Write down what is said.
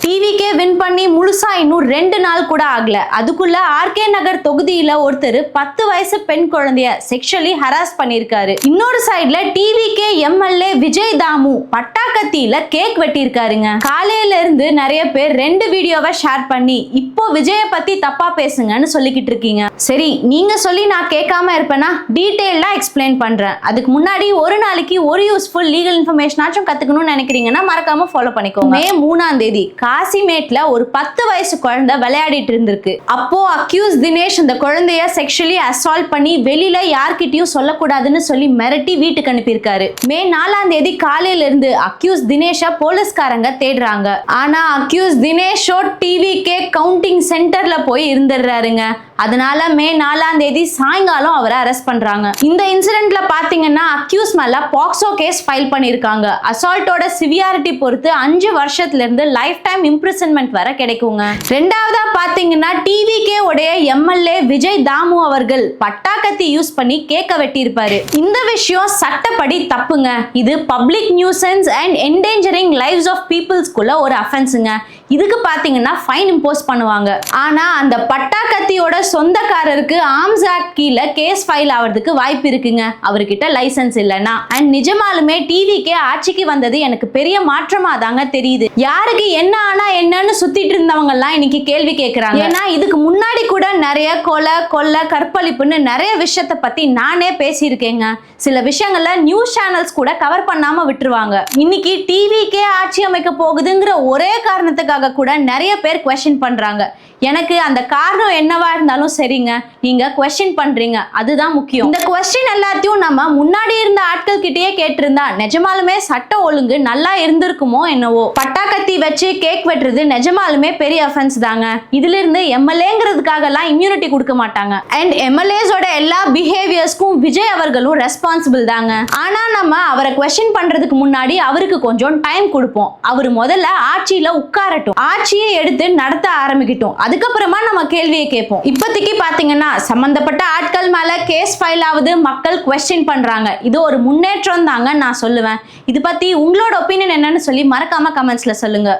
டிவிக்கே win பண்ணி முழுசா இன்னும் 2 நாள் கூட ஆகல. அதுக்குள்ள ஆர்கே நகர் தொகுதியில ஒருத்தர் 10 வயசு பெண் குழந்தைய செக்ஷுவலி ஹராஸ் பண்ணிருக்காரு. இன்னொரு சைடுல டிவிக்கே எம்எல்ஏ விஜய் தாமு பட்டாக்கத்தியில கேக் வெட்டியிருக்காருங்க. காலையில இருந்து நிறைய பேர் 2 வீடியோவை ஷேர் பண்ணி இப்போ விஜய பத்தி தப்பா பேசுங்கன்னு சொல்லிக்கிட்டு இருக்கீங்க. சரி, நீங்க சொல்லி நான் கேட்காம இருப்பேனா? டீடைலா எக்ஸ்பிளைன் பண்றேன். அதுக்கு முன்னாடி ஒரு நாளைக்கு ஒரு யூஸ்ஃபுல் லீகல் இன்ஃபர்மேஷனாச்சும் கத்துக்கணும்னு நினைக்கிறீங்கன்னா மறக்காம ஃபாலோ பண்ணிக்கோங்க. மே 3ஆம் தேதி காசிமேட்ல ஒரு 10 வயசு குழந்தை விளையாடிட்டு இருந்திருக்கு. அப்போ அக்யூஸ் தினேஷ் இந்த குழந்தைய செக்ஷுவலி அசால்ட் பண்ணி வெளியில யார்கிட்டயும் சொல்லக்கூடாதுன்னு சொல்லி மிரட்டி வீட்டுக்கு அனுப்பியிருக்காரு. மே 4ஆம் தேதி காலையில இருந்து அக்யூஸ் தினேஷ போலீஸ்காரங்க தேடுறாங்க. ஆனா அக்யூஸ் தினேஷோ டிவிக்கே கவுண்டிங் சென்டர்ல போய் இருந்துடுறாருங்க. அதனால மே 4ஆம் தேதி சாயங்காலம் அவரை அரெஸ்ட் பண்றாங்க. இந்த இன்சிடென்ட்ல பாத்தீங்கன்னா அக்யூஸ் மேல பாக்ஸோ கேஸ் ஃபைல் பண்ணிருக்காங்க. அசால்ட்டோட சிவியாரிட்டி பொறுத்து 5 வருஷத்துல இருந்து லைஃப் டைம் இம்ப்ரிசன்மெண்ட் வர கிடைக்குங்க. ரெண்டாவதா பாத்தீங்கன்னா டிவிக்கே உடைய எம்எல்ஏ விஜய் தாமு அவர்கள் பட்டாக்கத்தி யூஸ் பண்ணி கேக்க வெட்டி இருப்பாரு. இந்த விஷயம் சட்டப்படி தப்புங்க. இது public nuisance and endangering lives of பீப்புள்ஸ்குள்ள ஒரு அஃபென்ஸுங்க. இதுக்கு பாத்தீங்கன்னா ஃபைன் இம்போஸ் பண்ணுவாங்க. ஆனா அந்த பட்டாக்கத்தியோட சொந்தக்காரருக்கு ஆர்ம்ஸ் ஆக்ட் கீழ கேஸ் ஃபைல் ஆவறதுக்கு வாய்ப்பு இருக்குங்க, அவர்கிட்ட லைசன்ஸ் இல்லைன்னா. அண்ட் நிஜமாலுமே டிவிக்கே ஆட்சிக்கு வந்தது எனக்கு பெரிய மாற்றமா தாங்க தெரியுது. யாருக்கு என்ன ஆனா என்னன்னு சுத்திட்டு இருந்தவங்க எல்லாம் இன்னைக்கு கேள்வி கேட்கறாங்க. ஏன்னா இதுக்கு முன்னாடி கூட நிறைய கொலை கற்பழிப்புன்னு நிறைய விஷயத்தை பத்தி நானே பேசியிருக்கேங்க. சில விஷயங்கள்ல நியூஸ் சேனல்ஸ் கூட கவர் பண்ணாம விட்டுருவாங்க. இன்னைக்கு டிவிக்கே ஆட்சி அமைக்க போகுதுங்கிற ஒரே காரணத்துக்காக கூட நிறைய பேர் குவெஸ்சன் பண்றாங்க. எனக்கு அந்த காரணம் என்னவா இருந்தாலும் சரிங்க, நீங்க குவெஸ்சன் பண்றீங்க, அதுதான் முக்கியம். இந்த குவெஸ்சன் எல்லாத்தையும் நம்ம முன்னாடி இருந்த ஆட்கள் கிட்டயே கேட்டிருந்தா நிஜமாலுமே சட்ட ஒழுங்கு நல்லா இருந்திருக்குமோ என்னவோ. பட்டாக்கத்தி வச்சு கேக் வெட்டுறது நிஜமாலுமே பெரிய அஃபென்ஸ் தாங்க. இதுல இருந்து எம்எல்ஏங்கிறதுக்காக எல்லாம் இம்யூனிட்டி கொடுக்க மாட்டாங்க. அண்ட் எம்எல்ஏஸோட எல்லா பிஹேவியர்ஸ்க்கும் விஜய் அவர்களும் ரெஸ்பான்சிபிள் தாங்க. ஆனா நம்ம அவரை குவெஸ்சன் பண்றதுக்கு முன்னாடி அவருக்கு கொஞ்சம் டைம் கொடுப்போம். அவர் முதல்ல ஆட்சியில உட்காரட்டும், ஆட்சியை எடுத்து நடத்த ஆரம்பிக்கட்டும், அதுக்கப்புறமா நம்ம கேள்வியை கேட்போம். இப்போதைக்கு பாத்தீங்கன்னா சம்பந்தப்பட்ட ஆட்கள் மேல கேஸ் ஃபைல் ஆகுது, மக்கள் குவெஸ்சன் பண்றாங்க. இது ஒரு முன்னேற்றம் தாங்க நான் சொல்லுவேன். இது பத்தி உங்களோட ஒப்பீனியன் என்னன்னு சொல்லி மறக்காம கமெண்ட்ஸ்ல சொல்லுங்க.